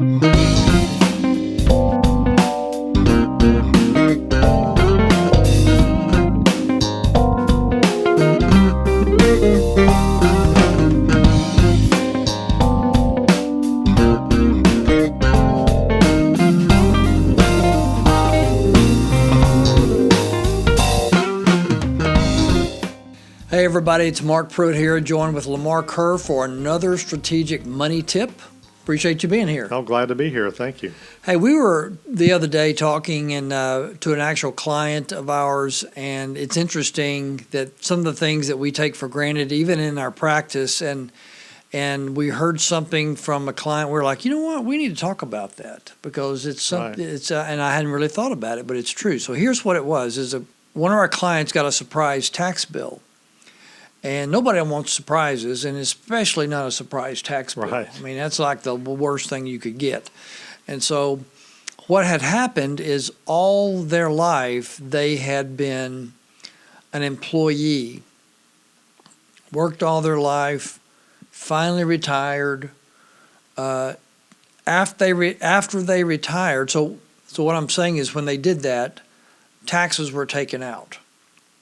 Hey everybody, it's Mark Pruitt here, joined with Lamar for another strategic money tip. Appreciate you being here. I'm glad to be here. Thank you. Hey, we were the other day talking to an actual client of ours, and it's interesting that some of the things that we take for granted, even in our practice, and we heard something from a client. We're like, you know what, we need to talk about that because it's something. Right. It's and I hadn't really thought about it, but it's true. So here's what it was: one of our clients got a surprise tax bill. And nobody wants surprises, and especially not a surprise tax bill. Right. I mean, that's like the worst thing you could get. And so what had happened is all their life they had been an employee, worked all their life, finally retired. After they retired, so what I'm saying is when they did that, taxes were taken out.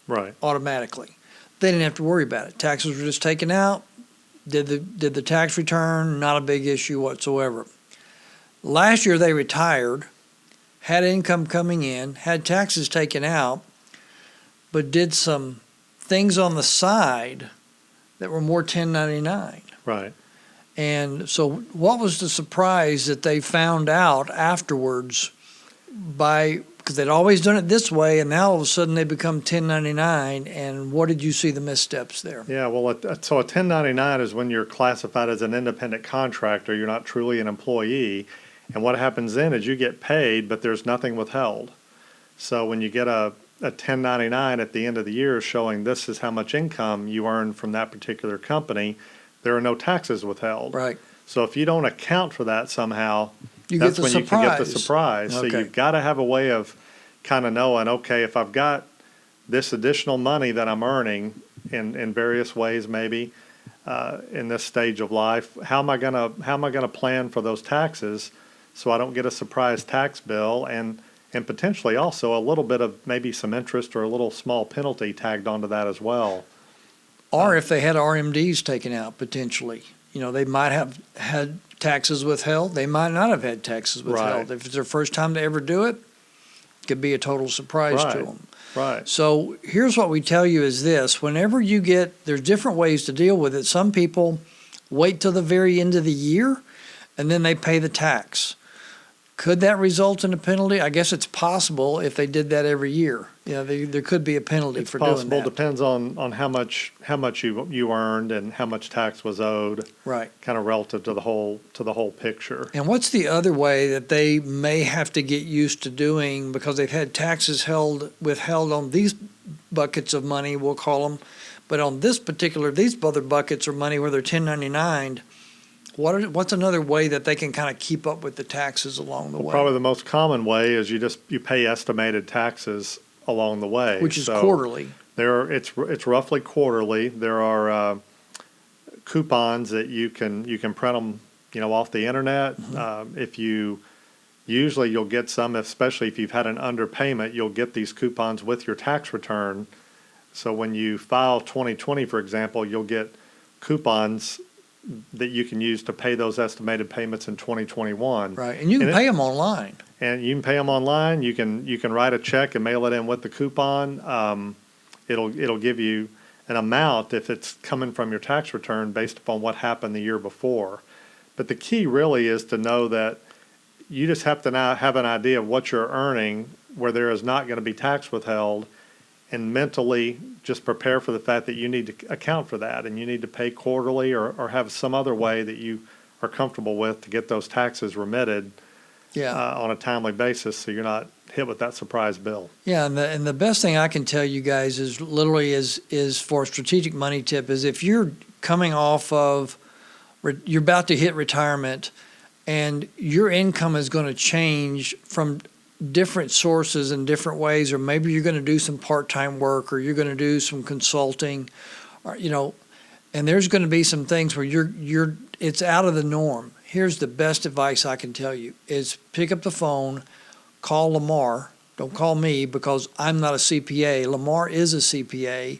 Right. Automatically. They didn't have to worry about it. Taxes were just taken out. Did the tax return, not a big issue whatsoever. Last year they retired, had income coming in, had taxes taken out, but did some things on the side that were more 1099. Right. And so what was the surprise that they found out afterwards because they'd always done it this way, and now all of a sudden they become 1099, and what did you see the missteps there? Yeah, well, so a 1099 is when you're classified as an independent contractor. You're not truly an employee. And what happens then is you get paid, but there's nothing withheld. So when you get a 1099 at the end of the year showing this is how much income you earned from that particular company, there are no taxes withheld. Right. So if you don't account for that somehow, that's when you can get the surprise. Okay. So you've got to have a way of kind of knowing, okay, if I've got this additional money that I'm earning in various ways, maybe in this stage of life, how am I gonna plan for those taxes so I don't get a surprise tax bill and potentially also a little bit of maybe some interest or a little small penalty tagged onto that as well. Or if they had RMDs taken out potentially, they might have had taxes withheld. They might not have had taxes withheld. Right. If it's their first time to ever do it, it could be a total surprise to them. Right. So here's what we tell you is this. Whenever there's different ways to deal with it. Some people wait till the very end of the year, and then they pay the tax. Could that result in a penalty? I guess it's possible if they did that every year. There could be a penalty for doing that. It's possible. Depends on how much you earned and how much tax was owed. Right. Kind of relative to the whole picture. And what's the other way that they may have to get used to doing because they've had taxes withheld on these buckets of money, we'll call them, but on these other buckets of money where they're 1099. What's another way that they can kind of keep up with the taxes along the way? Probably the most common way is you pay estimated taxes along the way, which is quarterly. It's roughly quarterly. There are coupons that you can print them off the internet. Mm-hmm. You'll get some, especially if you've had an underpayment, you'll get these coupons with your tax return. So when you file 2020, for example, you'll get coupons that you can use to pay those estimated payments in 2021. Right, and you can pay them online. And you can pay them online. You can write a check and mail it in with the coupon. It'll give you an amount if it's coming from your tax return based upon what happened the year before. But the key really is to know that you just have to now have an idea of what you're earning where there is not going to be tax withheld, and mentally just prepare for the fact that you need to account for that and you need to pay quarterly or have some other way that you are comfortable with to get those taxes remitted on a timely basis so you're not hit with that surprise bill. Yeah, and the best thing I can tell you guys is literally is for a strategic money tip is if you're coming off of, you're about to hit retirement and your income is going to change from different sources in different ways, or maybe you're going to do some part-time work or you're going to do some consulting, or and there's going to be some things where it's out of the norm. here's the best advice I can tell you, is pick up the phone, call Lamar. Don't call me because I'm not a CPA. Lamar is a CPA,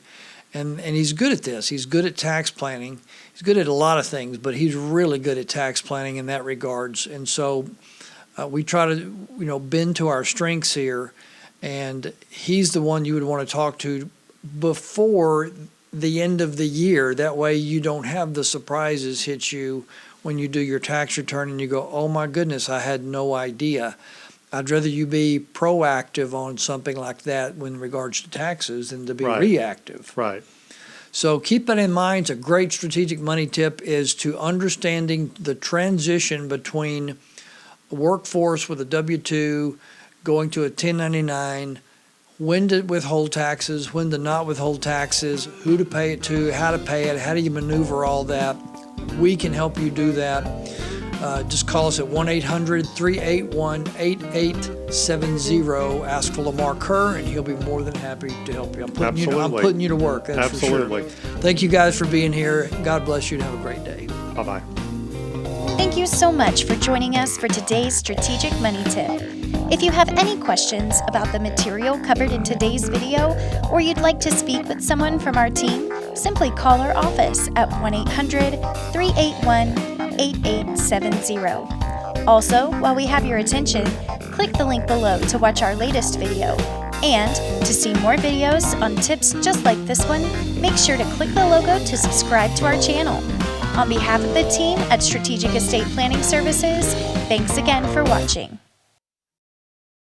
and he's good at this. He's good at tax planning. He's good at a lot of things, but he's really good at tax planning in that regards. And so we try to, bend to our strengths here, and he's the one you would want to talk to before the end of the year. That way you don't have the surprises hit you when you do your tax return and you go, oh my goodness, I had no idea. I'd rather you be proactive on something like that in regards to taxes than to be reactive. Right. So keep that in mind. It's a great strategic money tip, is to understanding the transition between a workforce with a W-2 going to a 1099, when to withhold taxes, when to not withhold taxes, who to pay it to, how to pay it, how do you maneuver all that. We can help you do that. Just call us at 1-800-381-8870. Ask for Lamar Kerr, and he'll be more than happy to help you. I'm putting you to work, that's Absolutely. for sure. Thank you guys for being here. God bless you, and have a great day. Bye-bye. Thank you so much for joining us for today's Strategic Money Tip. If you have any questions about the material covered in today's video, or you'd like to speak with someone from our team, simply call our office at 1-800-381-8870. Also, while we have your attention, click the link below to watch our latest video. And to see more videos on tips just like this one, make sure to click the logo to subscribe to our channel. On behalf of the team at Strategic Estate Planning Services, thanks again for watching.